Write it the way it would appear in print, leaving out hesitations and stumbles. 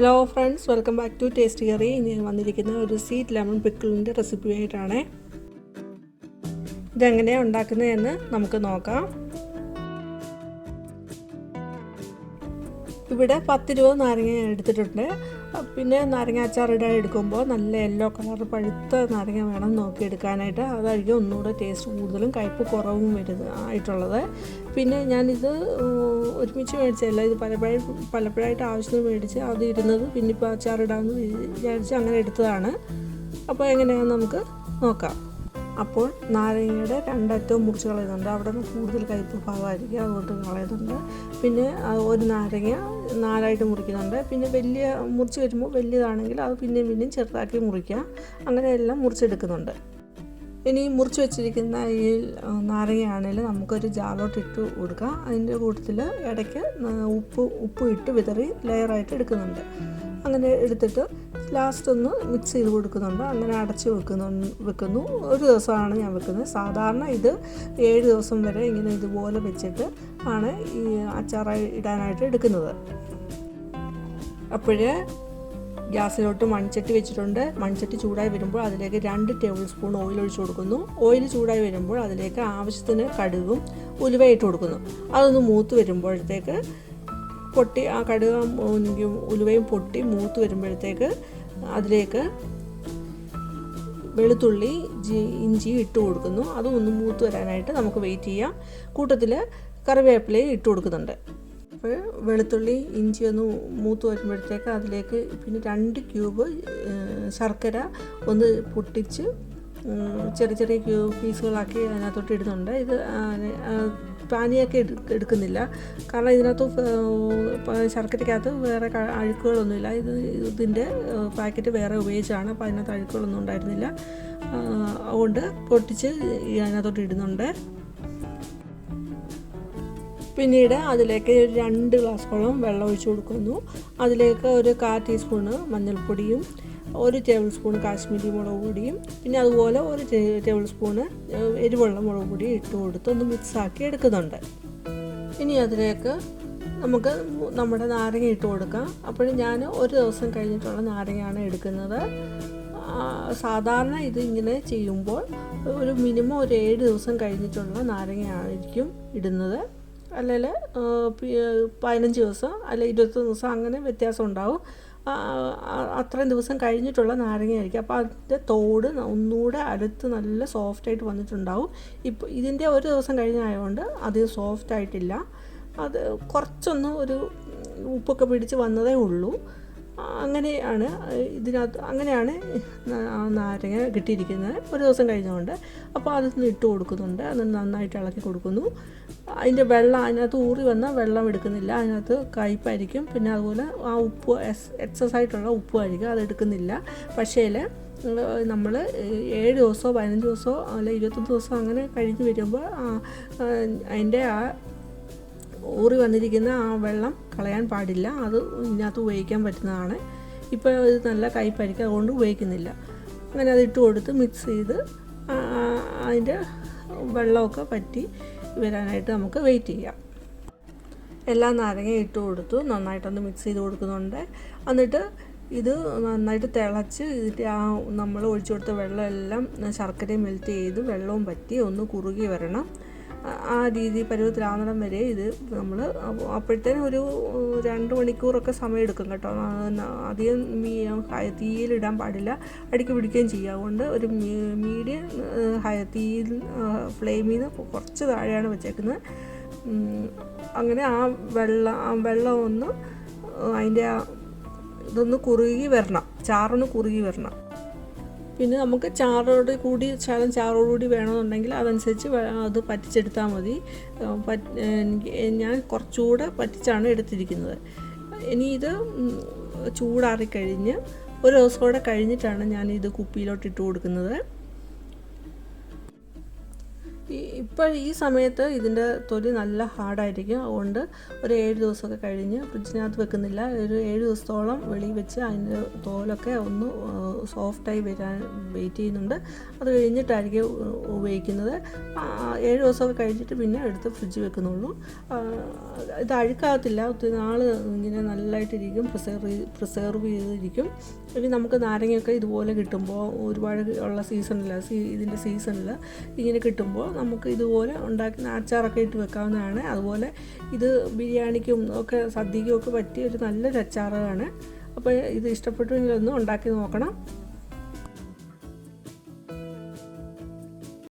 Hello friends, welcome back to taste curry. ഇനി വന്നിരിക്കുന്ന ഒരു സ്വീറ്റ് ലെമൺ പിക്കിളിൻ്റെ റെസിപ്പി ആയിട്ടാണ്. ഇതെങ്ങനെയാണ് ഉണ്ടാക്കുന്നതെന്ന് നമുക്ക് നോക്കാം. ഇവിടെ 10-20 നാരങ്ങ എടുത്തിട്ടുണ്ട്. പിന്നെ നാരങ്ങ അച്ചാർ ഇടാൻ എടുക്കുമ്പോൾ നല്ല യെല്ലോ കളർ പഴുത്ത നാരങ്ങ വേണം നോക്കിയെടുക്കാനായിട്ട്. അതായിരിക്കും ഒന്നുകൂടെ ടേസ്റ്റ് കൂടുതലും കയ്പ്പ് കുറവും ആയിട്ടുള്ളത്. പിന്നെ ഞാനിത് ഒരുമിച്ച് മേടിച്ചതല്ല, ഇത് പലപ്പോഴായിട്ട് ആവശ്യത്തിന് മേടിച്ച് അത് ഇരുന്നത് പിന്നെ ഇപ്പോൾ അച്ചാറിടാമെന്ന് വിചാരിച്ച് അങ്ങനെ എടുത്തതാണ്. അപ്പോൾ എങ്ങനെയാണെന്ന് നമുക്ക് നോക്കാം. അപ്പോൾ നാരങ്ങയുടെ രണ്ടറ്റവും മുറിച്ച് കളയുന്നുണ്ട്. അവിടെ നിന്ന് കൂടുതൽ കയ്പ്പ് ഭാഗമായിരിക്കും, അതുകൊണ്ട് കളയുന്നുണ്ട്. പിന്നെ ഒരു നാരങ്ങ 4ആയിട്ട് മുറിക്കുന്നുണ്ട്. പിന്നെ മുറിച്ച് വരുമ്പോൾ വലിയതാണെങ്കിൽ അത് പിന്നെയും ചെറുതാക്കി മുറിക്കുക. അങ്ങനെ എല്ലാം മുറിച്ചെടുക്കുന്നുണ്ട്. ഇനി മുറിച്ച് വെച്ചിരിക്കുന്ന ഈ നാരങ്ങയാണെങ്കിൽ നമുക്കൊരു ജാറിലോട്ട് ഇട്ട് കൊടുക്കാം. അതിൻ്റെ കൂട്ടത്തിൽ ഇടയ്ക്ക് ഉപ്പ് ഇട്ട് വിതറി ലെയറായിട്ട് എടുക്കുന്നുണ്ട്. അങ്ങനെ എടുത്തിട്ട് ലാസ്റ്റ് ഒന്ന് മിക്സ് ചെയ്ത് കൊടുക്കുന്നുണ്ട്. അങ്ങനെ അടച്ച് വെക്കുന്നു. ഒരു ദിവസമാണ് ഞാൻ വെക്കുന്നത്. സാധാരണ ഇത് 7 ദിവസം വരെ ഇങ്ങനെ ഇതുപോലെ വെച്ചിട്ട് ആണ് ഈ അച്ചാറായി ഇടാനായിട്ട് എടുക്കുന്നത്. അപ്പോഴേ ഗ്യാസിലോട്ട് മൺചട്ടി വെച്ചിട്ടുണ്ട്. മൺചട്ടി ചൂടായി വരുമ്പോൾ അതിലേക്ക് 2 ടേബിൾ സ്പൂൺ ഓയിൽ ഒഴിച്ച് കൊടുക്കുന്നു. ഓയിൽ ചൂടായി വരുമ്പോൾ അതിലേക്ക് ആവശ്യത്തിന് കടുകും ഉലുവയിട്ട് കൊടുക്കുന്നു. അതൊന്ന് മൂത്ത് വരുമ്പോഴത്തേക്ക് ആ കടുകും ഉലുവയും പൊട്ടി മൂത്ത് വരുമ്പോഴത്തേക്ക് അതിലേക്ക് വെളുത്തുള്ളി ഇഞ്ചി ഇട്ട് കൊടുക്കുന്നു. അതും ഒന്ന് മൂത്ത് വരാനായിട്ട് നമുക്ക് വെയിറ്റ് ചെയ്യാം. കൂട്ടത്തിൽ കറിവേപ്പിലയും ഇട്ട് കൊടുക്കുന്നുണ്ട്. അപ്പോൾ വെളുത്തുള്ളി ഇഞ്ചി ഒന്ന് മൂത്ത് വരുമ്പോഴത്തേക്ക് അതിലേക്ക് പിന്നെ 2 ക്യൂബ് ശർക്കര ഒന്ന് പൊട്ടിച്ച് ചെറിയ പീസുകളാക്കി അതിനകത്തോട്ട് ഇടുന്നുണ്ട്. ഇത് പാനിയൊക്കെ എടുക്കുന്നില്ല, കാരണം ഇതിനകത്ത് ശർക്കരയ്ക്കകത്ത് വേറെ അഴുക്കുകളൊന്നുമില്ല. ഇതിൻ്റെ പാക്കറ്റ് വേറെ ഉപയോഗിച്ചാണ്, അപ്പോൾ അതിനകത്ത് അഴുക്കുകളൊന്നും ഉണ്ടായിരുന്നില്ല. അതുകൊണ്ട് പൊട്ടിച്ച് അതിനകത്തോട്ട് ഇടുന്നുണ്ട്. പിന്നീട് അതിലേക്ക് 2 ഗ്ലാസ്സോളം വെള്ളം ഒഴിച്ച് കൊടുക്കുന്നു. അതിലേക്ക് ഒരു 1/4 ടീസ്പൂണ് മഞ്ഞൾപ്പൊടിയും 1 ടേബിൾ സ്പൂൺ കാശ്മീരി മുളക് പൊടിയും പിന്നെ അതുപോലെ 1 ടേബിൾ സ്പൂണ് എരിവുള്ള മുളക് പൊടി ഇട്ട് കൊടുത്ത് ഒന്ന് മിക്സാക്കി എടുക്കുന്നുണ്ട്. ഇനി അതിലേക്ക് നമുക്ക് നമ്മുടെ നാരങ്ങ ഇട്ട് കൊടുക്കാം. അപ്പോഴും ഞാൻ ഒരു ദിവസം കഴിഞ്ഞിട്ടുള്ള നാരങ്ങയാണ് എടുക്കുന്നത്. സാധാരണ ഇത് ഇങ്ങനെ ചെയ്യുമ്പോൾ ഒരു മിനിമം ഒരു 7 ദിവസം കഴിഞ്ഞിട്ടുള്ള നാരങ്ങയായിരിക്കും ഇടുന്നത്. അല്ലെങ്കിൽ 15 ദിവസം അല്ലെങ്കിൽ 21 ദിവസം അങ്ങനെ വ്യത്യാസം ഉണ്ടാവും. അത്രയും ദിവസം കഴിഞ്ഞിട്ടുള്ള നാരങ്ങയായിരിക്കും. അപ്പോൾ അതിൻ്റെ തോട് ഒന്നുകൂടെ അടുത്ത് നല്ല സോഫ്റ്റായിട്ട് വന്നിട്ടുണ്ടാവും. ഇപ്പോൾ ഇതിൻ്റെ ഒരു ദിവസം കഴിഞ്ഞായതുകൊണ്ട് അധികം സോഫ്റ്റായിട്ടില്ല. അത് കുറച്ചൊന്ന് ഒരു ഉപ്പൊക്കെ പിടിച്ച് വന്നതേ ഉള്ളൂ. അങ്ങനെയാണ് നാരങ്ങ കിട്ടിയിരിക്കുന്നത് ഒരു ദിവസം കഴിഞ്ഞുകൊണ്ട്. അപ്പോൾ അതൊന്ന് ഇട്ട് കൊടുക്കുന്നുണ്ട്. അത് നന്നായിട്ട് ഇളക്കി കൊടുക്കുന്നു. അതിൻ്റെ വെള്ളം അതിനകത്ത് ഊറി വന്ന വെള്ളം എടുക്കുന്നില്ല, അതിനകത്ത് കയ്പ്പായിരിക്കും. പിന്നെ അതുപോലെ ആ ഉപ്പ് എക്സസ് ആയിട്ടുള്ള ഉപ്പുമായിരിക്കും, അത് എടുക്കുന്നില്ല. പക്ഷേ നമ്മൾ 7 ദിവസമോ 15 ദിവസമോ അല്ല 21 ദിവസം അങ്ങനെ കഴിഞ്ഞ് വരുമ്പോൾ അതിൻ്റെ ആ ഊറി വന്നിരിക്കുന്ന ആ വെള്ളം കളയാൻ പാടില്ല. അത് ഇതിനകത്ത് ഉപയോഗിക്കാൻ പറ്റുന്നതാണ്. ഇപ്പോൾ ഇത് നല്ല കയ്പ്പായിരിക്കും, അതുകൊണ്ട് ഉപയോഗിക്കുന്നില്ല. അങ്ങനെ അത് ഇട്ട് കൊടുത്ത് മിക്സ് ചെയ്ത് അതിൻ്റെ വെള്ളമൊക്കെ പറ്റി വരാനായിട്ട് നമുക്ക് വെയിറ്റ് ചെയ്യാം. എല്ലാ നാരങ്ങയും ഇട്ട് കൊടുത്തു നന്നായിട്ടൊന്ന് മിക്സ് ചെയ്ത് കൊടുക്കുന്നുണ്ട്. എന്നിട്ട് ഇത് നന്നായിട്ട് തിളച്ച് ഇതിൻ്റെ നമ്മൾ ഒഴിച്ചു കൊടുത്ത വെള്ളം എല്ലാം ശർക്കരയും മെൽറ്റ് ചെയ്ത് വെള്ളവും പറ്റി ഒന്ന് കുറുകി വരണം. ആ രീതി പരുവത്തിലാവുന്നിടം വരെ ഇത് നമ്മൾ അപ്പോഴത്തേനും ഒരു 2 മണിക്കൂറൊക്കെ സമയം എടുക്കും കേട്ടോ. അധികം തീയിലിടാൻ പാടില്ല, അടിക്ക് പിടിക്കുകയും ചെയ്യുക. അതുകൊണ്ട് ഒരു മീഡിയം തീയിൽ ഫ്ലെയിമിൽ നിന്ന് കുറച്ച് താഴെയാണ് വെച്ചേക്കുന്നത്. അങ്ങനെ ആ വെള്ളം ഒന്ന് അതിൻ്റെ ഇതൊന്ന് കുറുകി വരണം, ചാറൊന്ന് കുറുകി വരണം. പിന്നെ നമുക്ക് ചാറോടുകൂടി വേണമെന്നുണ്ടെങ്കിൽ അതനുസരിച്ച് അത് പറ്റിച്ചെടുത്താൽ മതി. ഞാൻ കുറച്ചുകൂടെ പറ്റിച്ചാണ് എടുത്തിരിക്കുന്നത്. ഇനി ഇത് ചൂടാറിക്കഴിഞ്ഞ് ഒരു ദിവസം കൂടെ കഴിഞ്ഞിട്ടാണ് ഞാൻ ഇത് കുപ്പിയിലോട്ട് ഇട്ട് കൊടുക്കുന്നത്. ഇപ്പോൾ ഈ സമയത്ത് ഇതിൻ്റെ തൊലി നല്ല ഹാർഡായിരിക്കും. അതുകൊണ്ട് ഒരു 7 ദിവസമൊക്കെ കഴിഞ്ഞ് ഫ്രിഡ്ജിനകത്ത് വെക്കുന്നില്ല, ഒരു 7 ദിവസത്തോളം വെളിയിൽ വെച്ച് അതിൻ്റെ തോലൊക്കെ ഒന്ന് സോഫ്റ്റായി വരാൻ വെയിറ്റ് ചെയ്യുന്നുണ്ട്. അത് കഴിഞ്ഞിട്ടായിരിക്കും ഉപയോഗിക്കുന്നത്. 7 ദിവസമൊക്കെ കഴിഞ്ഞിട്ട് പിന്നെ എടുത്ത് ഫ്രിഡ്ജിൽ വെക്കുന്നുള്ളൂ. ഇത് അഴുക്കാകത്തില്ല, ഒത്തിരി നാൾ ഇങ്ങനെ നല്ലതായിട്ടിരിക്കും, പ്രിസർവ് ചെയ്തിരിക്കും. ഇനി നമുക്ക് നാരങ്ങയൊക്കെ ഇതുപോലെ കിട്ടുമ്പോൾ ഒരുപാട് ഉള്ള സീസണിൽ ഇതിൻ്റെ സീസണിൽ ഇങ്ങനെ കിട്ടുമ്പോൾ നമുക്ക് ഇതുപോലെ ഉണ്ടാക്കുന്ന അച്ചാറൊക്കെ ഇട്ട് വെക്കാവുന്നതാണ്. അതുപോലെ ഇത് ബിരിയാണിക്കും ഒക്കെ സദ്യക്കും ഒക്കെ പറ്റിയ ഒരു നല്ലൊരു അച്ചാറാണ്. അപ്പോൾ ഇത് ഇഷ്ടപ്പെട്ടുവെങ്കിൽ ഒന്ന് ഉണ്ടാക്കി നോക്കണം.